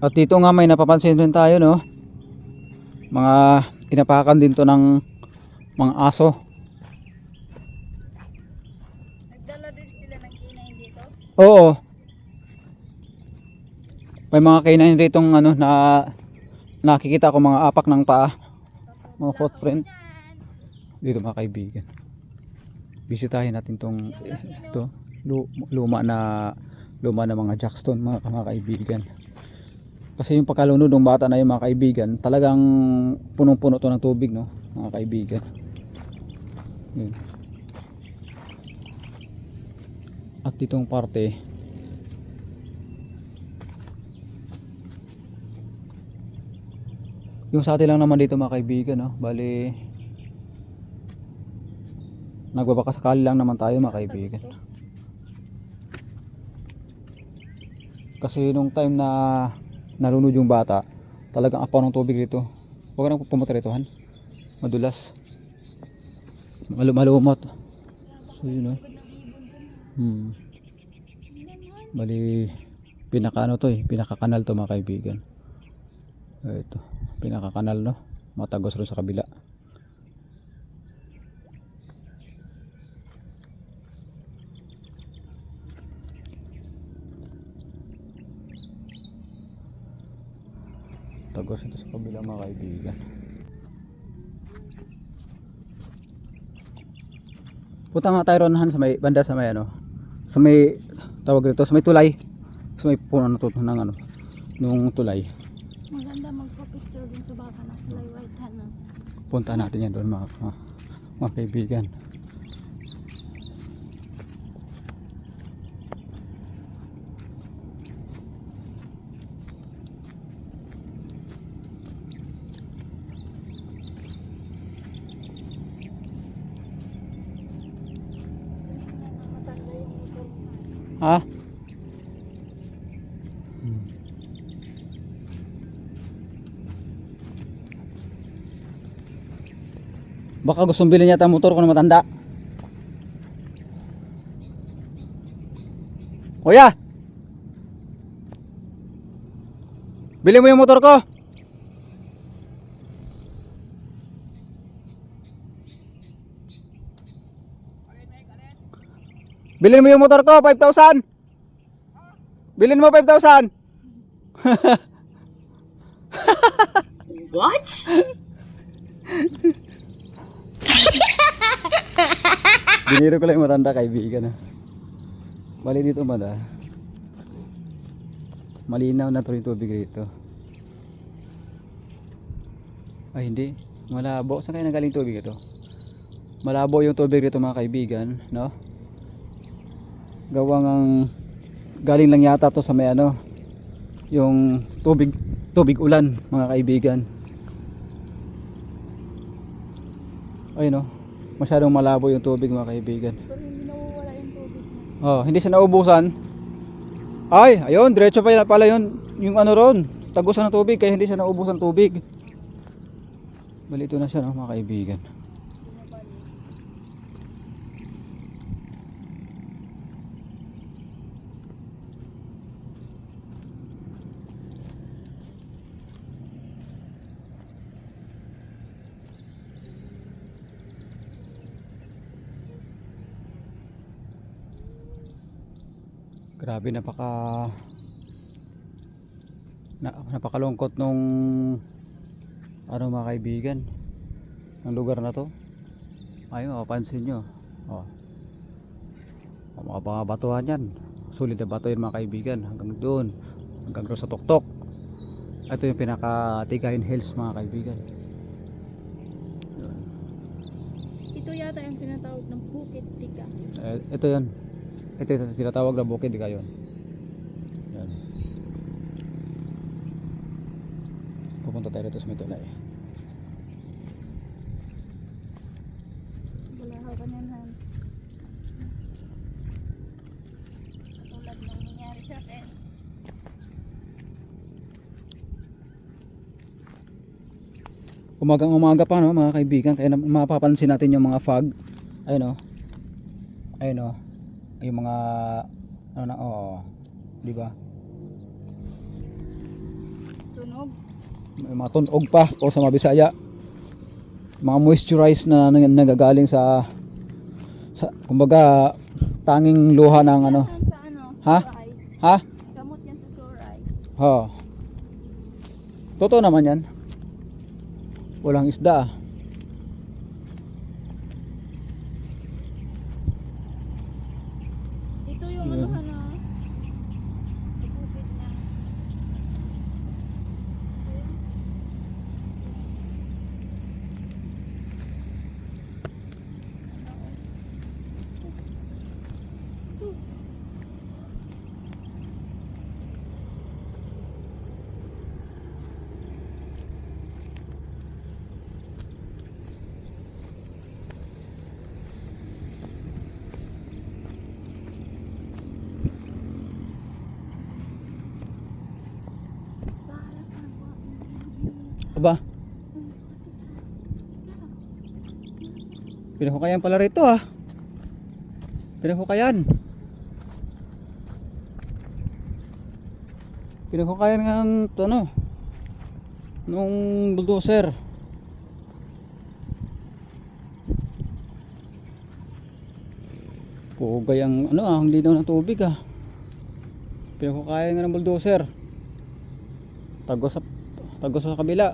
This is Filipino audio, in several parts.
At dito nga may napapansin rin tayo, no? Mga inapakan din to ng mga aso. Nagdala din sila ng kinain dito? Oo. May mga kainain ritong ano na nakikita ko mga apak ng paa. Mga footprint. Dito mga kaibigan. Bisitahin natin tong ito, luma na mga jackstone mga kaibigan. Kasi yung pagkalunod ng bata na yung mga kaibigan, talagang punong-puno to ng tubig, no, mga kaibigan. Yun. At ditong parte yung sa atin lang naman dito mga kaibigan, no? Bali nagbabaka sakali lang naman tayo mga kaibigan. Kasi nung time na nalunod yung bata, talagang apaw ng tubig dito. Huwag ka nang pumunta rito, han. Madulas. Malumot. So yun, no? Bali pinaka ano to eh, pinaka kanal to mga kaibigan. Ito, pinaka kanal, no? Matagos rin sa kabila. Tagos ito sa kabila mga kaibigan. Punta nga tayo ron, han, sa may banda, sa may ano, sa may tawag rito, sa may tulay, sa may puno na to ng ano, nung tulay. Maganda magpa-picture din sa baka ng fly white ano. Punta natin yan doon mga kaibigan. Ha? Baka gustong bilhin yata ang motor ko na matanda. Kuya! Bili mo yung motor ko. Bilhin mo yung motor ko, 5,000. Bilhin mo 5,000. What? Biniro ko lang yung matanda kaibigan. Bali dito mada. Malinaw na to yung tubig rito. Ay hindi, malabo. Saan kayo nagaling tubig ito? Malabo yung tubig rito mga kaibigan, no? Gawang ang galing lang yata to sa may ano, yung tubig ulan mga kaibigan. Ay no, masyadong malabo yung tubig mga kaibigan. Pero hindi nawawala yung tubig mo. Oh, hindi siya naubusan. Ay, ayun, diretso pa pala yun, yung ano ron, tagusan ng tubig kaya hindi siya naubusan tubig. Balito na siya, no, mga kaibigan. Grabe, napakalungkot nung ano mga kaibigan ng lugar na to. Ayun, mapapansin nyo, oh, mga batuhan yan, sulit na bato yun mga kaibigan, hanggang doon, hanggang doon sa tuktok. Ito yung pinaka Tigayon Hills mga kaibigan. Yun. Ito yata yung tinatawag ng Bukit Tika. Ito yan, ito yung tinatawag na Bukid Tigayon. Yan. Pupunta tayo dito sa may tulay. Wala ka kanyahan. Tulad ng nangyari sa akin. Umagang umaga pa, no mga kaibigan, kaya mapapansin natin yung mga fog. Ayun, oh. Ayun, oh. Yung mga ano na, oh, di ba? may mga tunog pa o sa mga Bisaya, mga moisturized na nagagaling sa kumbaga tanging luha ng ano. Yan sa ano, Ha? sore eyes. Ha? Gamot yan sa sore eyes. Ha. Totoo naman yan. Walang isda. Ito yung ano Yun. ano. Bukid niya. Aba. Pinahukayan pala rito ah. Pinahukayan. Pinahukayan nga ng ano, nung bulldozer. Pugay ang ano ah, hindi daw ng tubig ah. Pinahukayan nga ng bulldozer. Tagos sa kabila.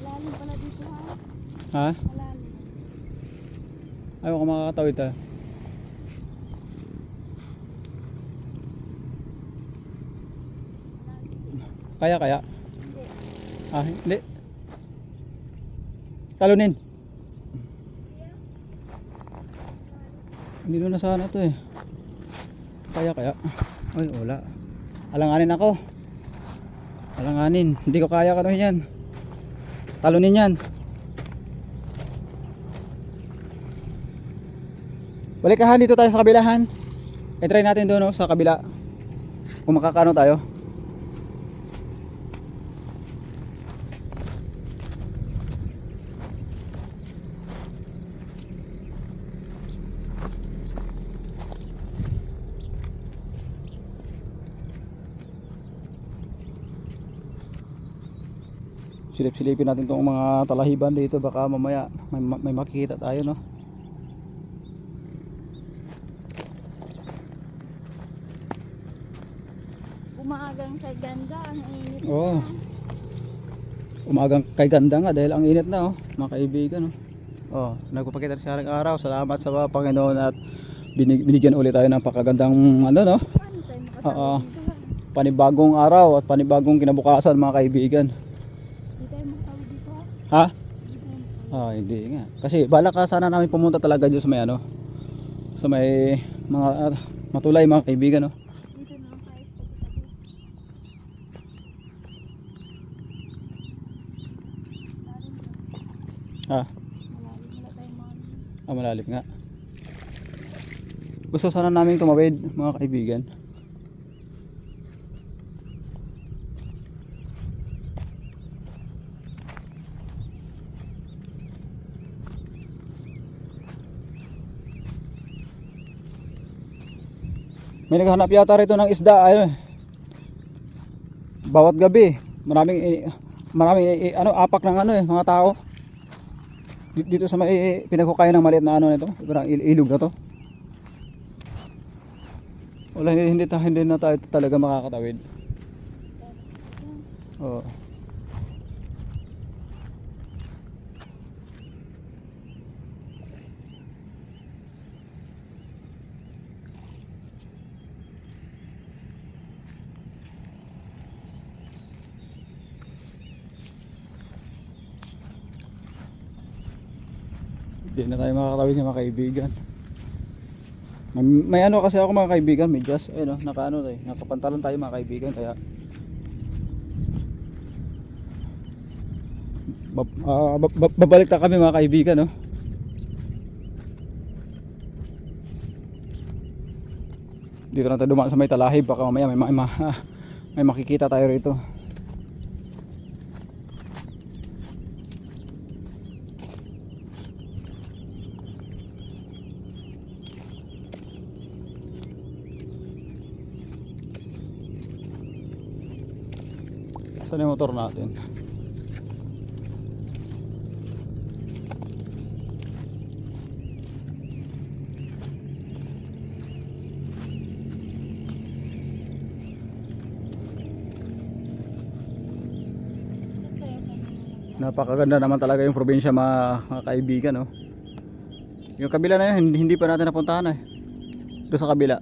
Malalim pala dito ha. Ha? Malalim. Ayaw ka makakatawid ah. Kaya? Hindi. Ah, hindi. Talunin. Hindi na sana to eh. Kaya? Ay, wala. Alanganin ako. Alanganin. Hindi ko kaya kanuhin yan. Talunin yan. Balikahan dito tayo sa kabilahan. I-try natin doon sa kabila. Kung makakano tayo. Silip-silipin natin tong mga talahiban dito, baka mamaya may makikita tayo, no? Umagang kay ganda, ang init. Oo. Umagang kay ganda nga dahil ang init na, oh, mga kaibigan, oh. Oh, nagpapakita sa aring araw. Salamat sa Panginoon at binigyan ulit tayo ng pakagandang ano, no? Paano tayo Oo. makasama dito ha? Panibagong araw at panibagong kinabukasan, mga kaibigan. Hindi tayo makasama dito ha? Ha? Hindi tayo makasama. Ah, hindi nga. Kasi balak ka sana namin pumunta talaga dito sa may ano, sa may mga matulay, mga kaibigan, no? Dito na lang tayo sa tabi-tabi. Ha? Malalim, wala tayong mga Ah, malalim nga. Gusto sana namin tumawid, mga kaibigan. May naghanap yata rito ng isda, ayun. Bawat gabi, maraming ano, apak ng ano eh, mga tao. Dito sa may pinaghukayan ng maliit na ano nito, parang ilog na to. Wala, hindi na tayo talaga makakatawid. Oo. Hindi na tayo makakatawid ng mga kaibigan. May ano kasi ako, mga kaibigan, medyas. Ayun, nakaano tayo, nakapantalon tayo, mga kaibigan, kaya babalik na kami, mga kaibigan, no. Dito na tayo dumaan sa may talahib, baka mamaya may makikita tayo rito. Saan yung motor natin? Napakaganda naman talaga yung probinsya mga kaibigan, no? Yung kabila na yun, hindi pa natin napuntahan eh. Doon sa kabila.